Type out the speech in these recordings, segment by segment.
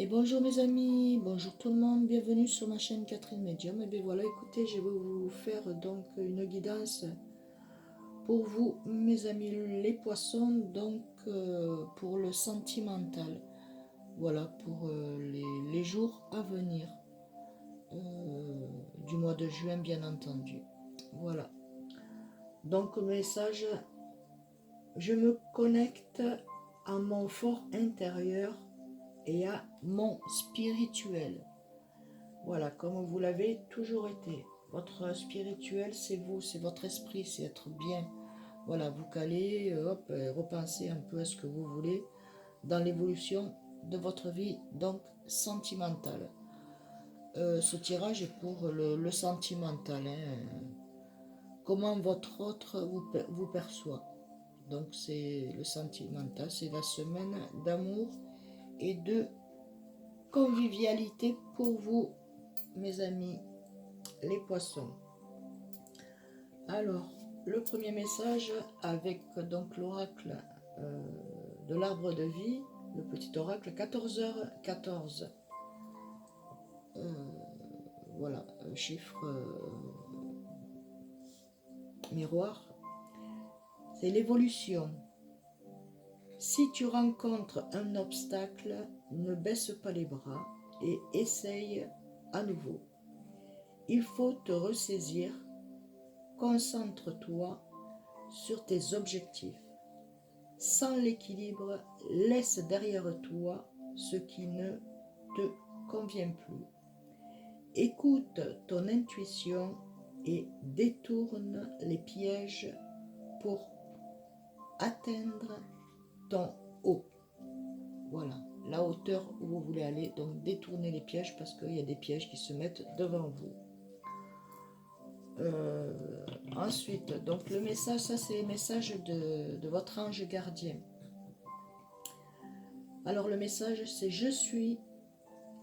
Et bonjour mes amis, bonjour tout le monde, bienvenue sur ma chaîne Catherine Medium. Et bien voilà, écoutez, je vais vous faire donc une guidance pour vous mes amis les poissons, donc pour le sentimental. Voilà, pour les jours à venir, du mois de juin bien entendu. Voilà, donc message, je me connecte à mon fort intérieur et à mon spirituel. Voilà, comme vous l'avez toujours été. Votre spirituel, c'est vous, c'est votre esprit, c'est être bien. Voilà, vous calez, hop, repensez un peu à ce que vous voulez dans l'évolution de votre vie, donc sentimentale. Ce tirage est pour le sentimental. Comment votre autre vous perçoit. Donc c'est le sentimental, c'est la semaine d'amour et de convivialité pour vous, mes amis, les poissons. Alors, le premier message avec donc l'oracle de l'arbre de vie, le petit oracle 14h14. Voilà, chiffre miroir. C'est l'évolution. Si tu rencontres un obstacle, ne baisse pas les bras et essaye à nouveau. Il faut te ressaisir. Concentre-toi sur tes objectifs. Sans l'équilibre, laisse derrière toi ce qui ne te convient plus. Écoute ton intuition et détourne les pièges pour atteindre ton haut. Voilà, la hauteur où vous voulez aller. Donc détournez les pièges parce qu'il y a des pièges qui se mettent devant vous. Ensuite, donc le message, ça c'est le message de votre ange gardien. Alors le message c'est: je suis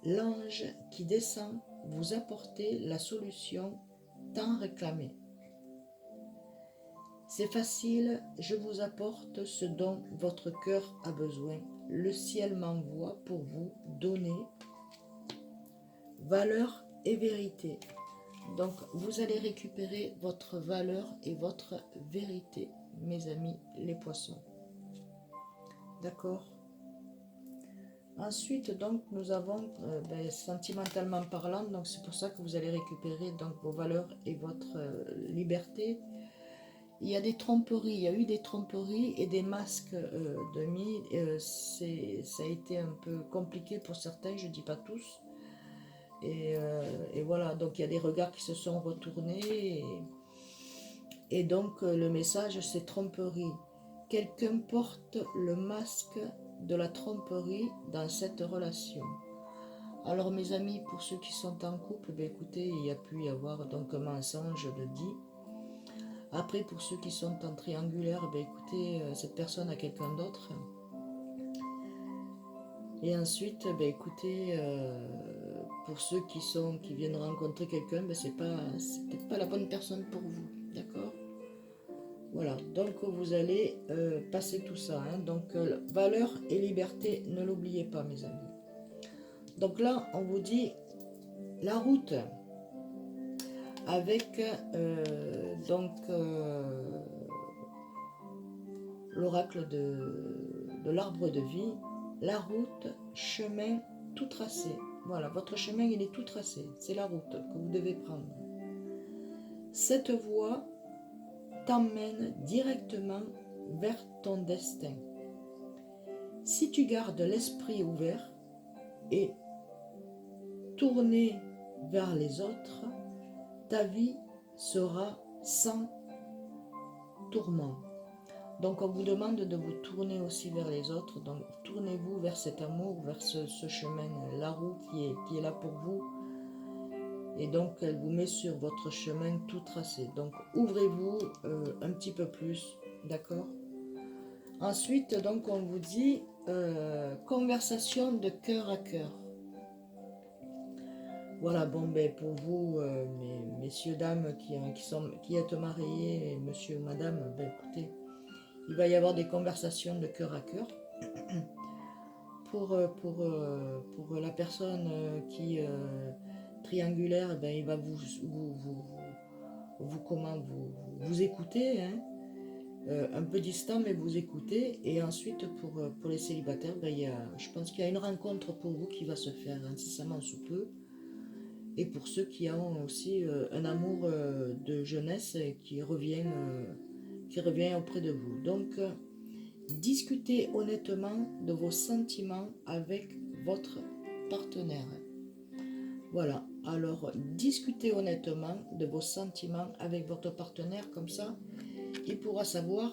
l'ange qui descend vous apporter la solution tant réclamée. C'est facile, je vous apporte ce dont votre cœur a besoin. Le ciel m'envoie pour vous donner valeur et vérité. Donc vous allez récupérer votre valeur et votre vérité, mes amis les poissons. D'accord? Ensuite, donc, nous avons, sentimentalement parlant, donc c'est pour ça que vous allez récupérer donc, vos valeurs et votre liberté. Il y a des tromperies, il y a eu des tromperies et des masques de mis. Ça a été un peu compliqué pour certains, je ne dis pas tous. Et voilà, donc il y a des regards qui se sont retournés. Et donc le message, c'est tromperie. Quelqu'un porte le masque de la tromperie dans cette relation. Alors mes amis, pour ceux qui sont en couple, écoutez, il y a pu y avoir donc un mensonge de dit. Après, pour ceux qui sont en triangulaire, écoutez, cette personne a quelqu'un d'autre. Et ensuite, écoutez, pour ceux qui viennent rencontrer quelqu'un, c'est peut-être pas la bonne personne pour vous, d'accord? Voilà, donc vous allez passer tout ça. Donc valeur et liberté, ne l'oubliez pas mes amis. Donc là, on vous dit la route avec l'oracle de l'arbre de vie, la route, chemin tout tracé. Voilà, votre chemin il est tout tracé, c'est la route que vous devez prendre. Cette voie t'emmène directement vers ton destin. Si tu gardes l'esprit ouvert et tourné vers les autres, ta vie sera sans tourment. Donc on vous demande de vous tourner aussi vers les autres, donc tournez-vous vers cet amour, vers ce chemin, la roue qui est là pour vous. Et donc elle vous met sur votre chemin tout tracé. Donc ouvrez-vous un petit peu plus, d'accord? Ensuite, donc on vous dit conversation de cœur à cœur. Voilà, bon, pour vous, messieurs, dames qui êtes mariés, monsieur ou madame, écoutez, il va y avoir des conversations de cœur à cœur pour la personne qui triangulaire, eh ben, il va vous écouter, hein, un peu distant, mais vous écoutez. Et ensuite, pour les célibataires, ben, je pense qu'il y a une rencontre pour vous qui va se faire incessamment sous peu. Et pour ceux qui ont aussi un amour de jeunesse qui revient auprès de vous. Donc, discutez honnêtement de vos sentiments avec votre partenaire. Voilà, alors discutez honnêtement de vos sentiments avec votre partenaire, comme ça, il pourra savoir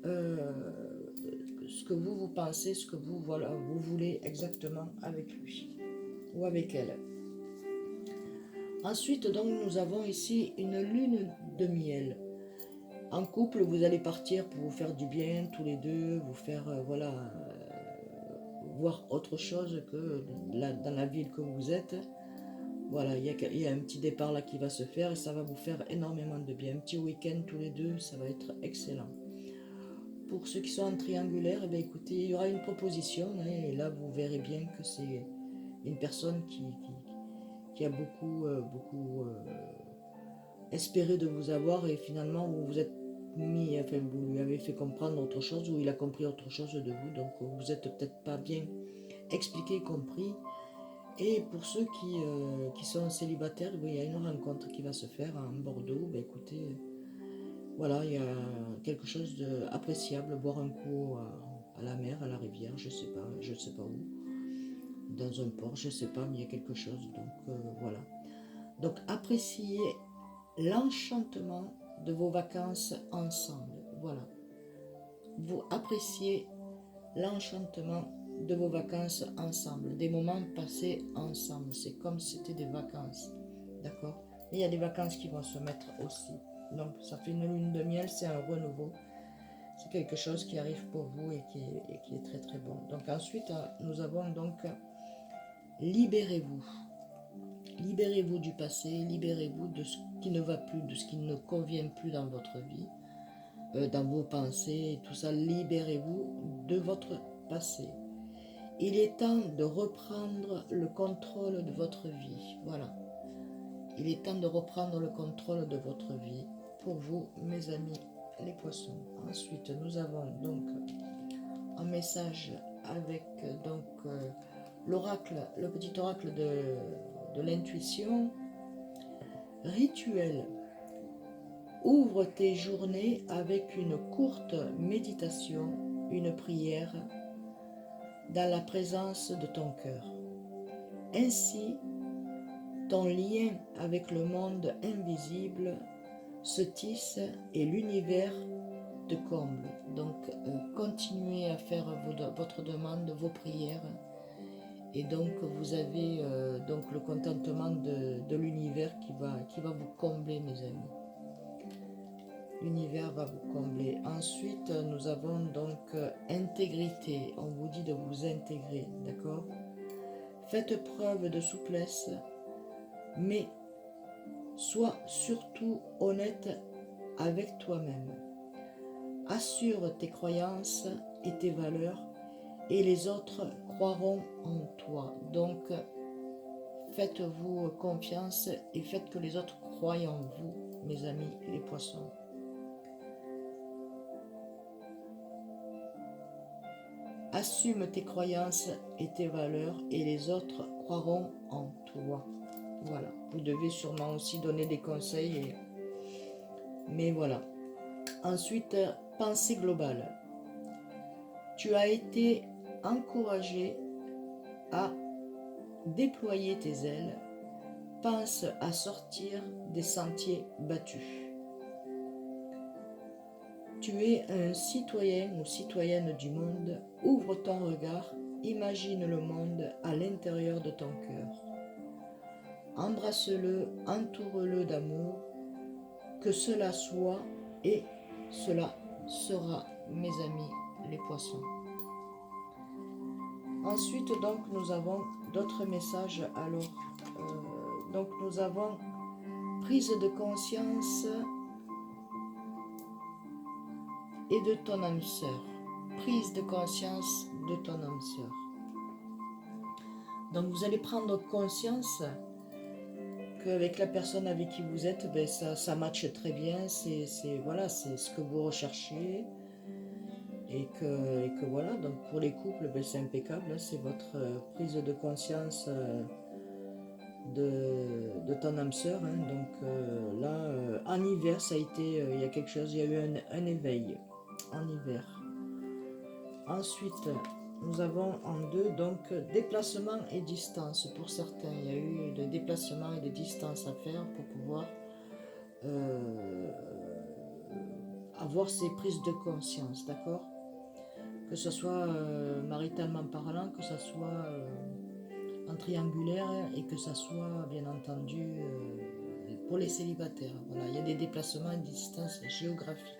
ce que vous pensez, ce que vous voulez exactement avec lui ou avec elle. Ensuite, donc, nous avons ici une lune de miel. En couple, vous allez partir pour vous faire du bien tous les deux, vous faire voir autre chose que dans la ville que vous êtes. Voilà, il y a un petit départ là qui va se faire et ça va vous faire énormément de bien. Un petit week-end tous les deux, ça va être excellent. Pour ceux qui sont en triangulaire, eh bien, écoutez, il y aura une proposition, hein, et là vous verrez bien que c'est une personne qui a beaucoup espéré de vous avoir, et finalement vous vous êtes mis, enfin vous lui avez fait comprendre autre chose, ou il a compris autre chose de vous, donc vous n'êtes peut-être pas bien expliqué, compris. Et pour ceux qui sont célibataires, il y a une rencontre qui va se faire à Bordeaux. Ben écoutez, voilà, il y a quelque chose d'appréciable, boire un coup à la mer, à la rivière, je sais pas où, dans un port, je sais pas, mais il y a quelque chose, donc voilà. Donc appréciez l'enchantement de vos vacances ensemble, voilà. Vous appréciez l'enchantement de vos vacances ensemble, des moments passés ensemble, c'est comme si c'était des vacances, d'accord? Et il y a des vacances qui vont se mettre aussi, donc ça fait une lune de miel, c'est un renouveau, c'est quelque chose qui arrive pour vous et qui est très très bon. Donc ensuite, nous avons donc libérez-vous. Libérez-vous du passé, libérez-vous de ce qui ne va plus, de ce qui ne convient plus dans votre vie, dans vos pensées, tout ça. Libérez-vous de votre passé. Il est temps de reprendre le contrôle de votre vie. Voilà. Il est temps de reprendre le contrôle de votre vie pour vous, mes amis, les poissons. Ensuite, nous avons donc un message avec l'oracle, le petit oracle de l'intuition. Rituel. Ouvre tes journées avec une courte méditation, une prière, dans la présence de ton cœur. Ainsi, ton lien avec le monde invisible se tisse et l'univers te comble. Donc, continuez à faire votre demande, vos prières. Et donc, vous avez donc le contentement de l'univers qui va vous combler, mes amis. L'univers va vous combler. Ensuite, nous avons donc intégrité. On vous dit de vous intégrer, d'accord? Faites preuve de souplesse, mais sois surtout honnête avec toi-même. Assure tes croyances et tes valeurs, et les autres croiront en toi. Donc, faites-vous confiance et faites que les autres croient en vous, mes amis les poissons. Assume tes croyances et tes valeurs et les autres croiront en toi. Voilà, vous devez sûrement aussi donner des conseils, mais voilà. Ensuite, pensée globale. Tu as été encouragé à déployer tes ailes. Pense à sortir des sentiers battus. Tu es un citoyen ou citoyenne du monde. Ouvre ton regard, imagine le monde à l'intérieur de ton cœur. Embrasse-le, entoure-le d'amour, que cela soit et cela sera, mes amis les poissons. Ensuite, donc, nous avons d'autres messages. Alors, donc, nous avons prise de conscience et de ton âme sœur. Prise de conscience de ton âme sœur. Donc vous allez prendre conscience qu'avec la personne avec qui vous êtes, ben, ça matche très bien, voilà, c'est ce que vous recherchez. Et que voilà, donc pour les couples, ben, c'est impeccable, hein, c'est votre prise de conscience de ton âme sœur. Hein. Donc là, en hiver, ça a été, il y a quelque chose, il y a eu un éveil en hiver. Ensuite, nous avons en 2, donc déplacement et distance. Pour certains, il y a eu des déplacements et des distances à faire pour pouvoir avoir ces prises de conscience, d'accord? Que ce soit maritalement parlant, que ce soit en triangulaire et que ce soit bien entendu pour les célibataires. Voilà, il y a des déplacements et des distances géographiques.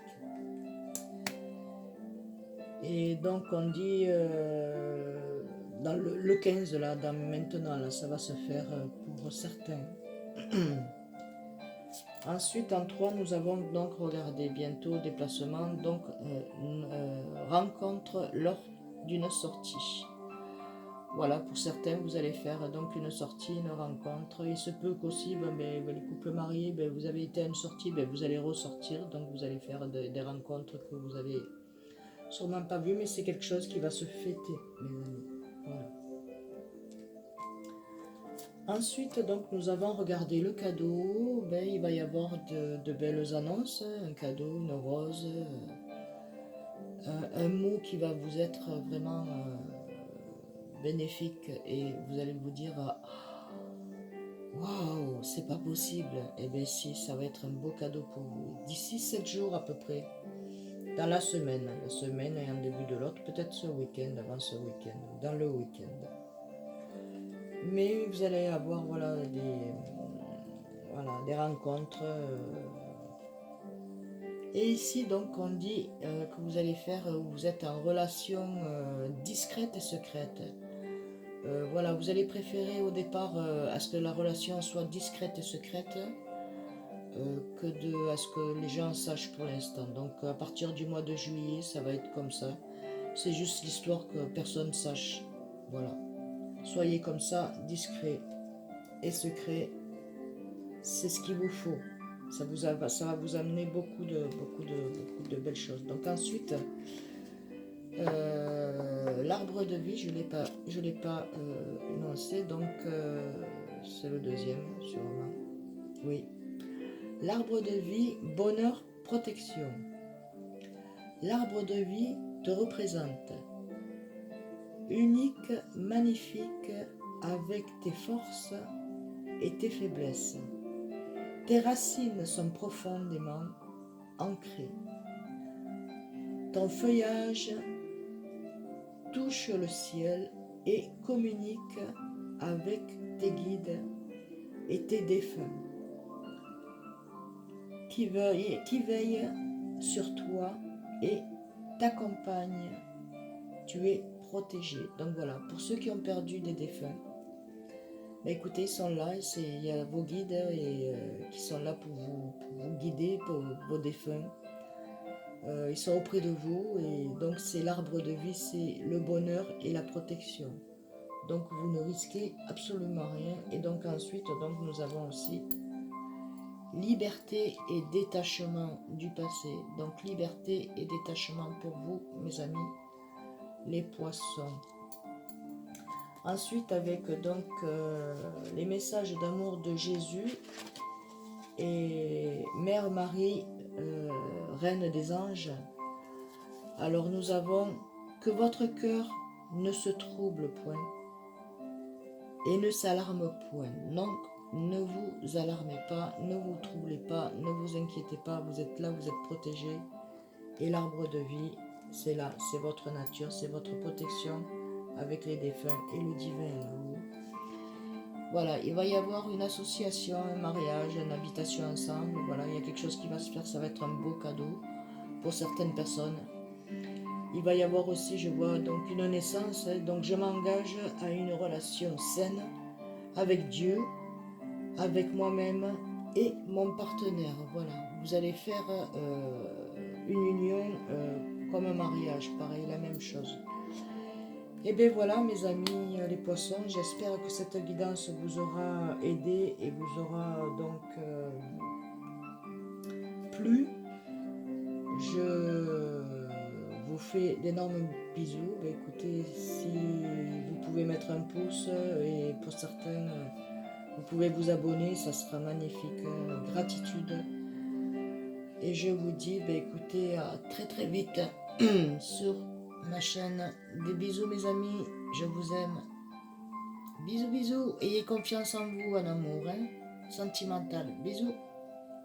Et donc on dit dans le 15 là, dans maintenant là, ça va se faire pour certains. Ensuite en 3 nous avons donc regardé bientôt déplacement, donc rencontre lors d'une sortie. Voilà, pour certains vous allez faire donc une sortie, une rencontre. Il se peut qu'aussi les couples mariés, vous avez été à une sortie, vous allez ressortir, donc vous allez faire des rencontres que vous avez sûrement pas vu, mais c'est quelque chose qui va se fêter, mes amis. Voilà. Ensuite, donc, nous avons regardé le cadeau. Il va y avoir de belles annonces, un cadeau, une rose, un mot qui va vous être vraiment bénéfique et vous allez vous dire waouh, c'est pas possible. Eh bien, si, ça va être un beau cadeau pour vous. D'ici 7 jours à peu près. Dans la semaine et en début de l'autre, peut-être ce week-end, avant ce week-end, dans le week-end. Mais vous allez avoir des rencontres. Et ici, donc, on dit que vous allez faire, vous êtes en relation discrète et secrète. Voilà, vous allez préférer au départ à ce que la relation soit discrète et secrète à ce que les gens sachent pour l'instant. Donc à partir du mois de juillet, ça va être comme ça. C'est juste l'histoire que personne sache. Voilà. Soyez comme ça, discret et secret. C'est ce qu'il vous faut. Ça va vous amener beaucoup de belles choses. Donc ensuite, l'arbre de vie, je l'ai pas énoncé. Donc c'est le deuxième, sûrement. Oui. L'arbre de vie, bonheur, protection. L'arbre de vie te représente. Unique, magnifique, avec tes forces et tes faiblesses. Tes racines sont profondément ancrées. Ton feuillage touche le ciel et communique avec tes guides et tes défunts qui veillent sur toi et t'accompagnent. Tu es protégé. Donc voilà, pour ceux qui ont perdu des défunts, écoutez, ils sont là, il y a vos guides qui sont là pour vous guider, pour vos défunts. Ils sont auprès de vous et donc c'est l'arbre de vie, c'est le bonheur et la protection. Donc vous ne risquez absolument rien. Et donc ensuite, donc, nous avons aussi liberté et détachement du passé. Donc liberté et détachement pour vous, mes amis, les poissons. Ensuite, avec donc les messages d'amour de Jésus et Mère Marie, Reine des anges. Alors nous avons que votre cœur ne se trouble point et ne s'alarme point. Donc ne vous alarmez pas, ne vous troublez pas, ne vous inquiétez pas, vous êtes là, vous êtes protégés. Et l'arbre de vie, c'est là, c'est votre nature, c'est votre protection avec les défunts et le divin là-haut. Voilà, il va y avoir une association, un mariage, une habitation ensemble. Voilà, il y a quelque chose qui va se faire, ça va être un beau cadeau pour certaines personnes. Il va y avoir aussi, je vois, donc une naissance. Donc je m'engage à une relation saine avec Dieu, avec moi-même et mon partenaire. Voilà, vous allez faire une union comme un mariage, pareil, la même chose. Et bien voilà mes amis les poissons, j'espère que cette guidance vous aura aidé et vous aura donc plu. Je vous fais d'énormes bisous. Ben, écoutez, si vous pouvez mettre un pouce et pour certains, vous pouvez vous abonner, ça sera magnifique. Gratitude. Et je vous dis, ben, écoutez, à très très vite sur ma chaîne. Des bisous mes amis, je vous aime. Bisous bisous, ayez confiance en vous, en amour, hein, sentimental. Bisous.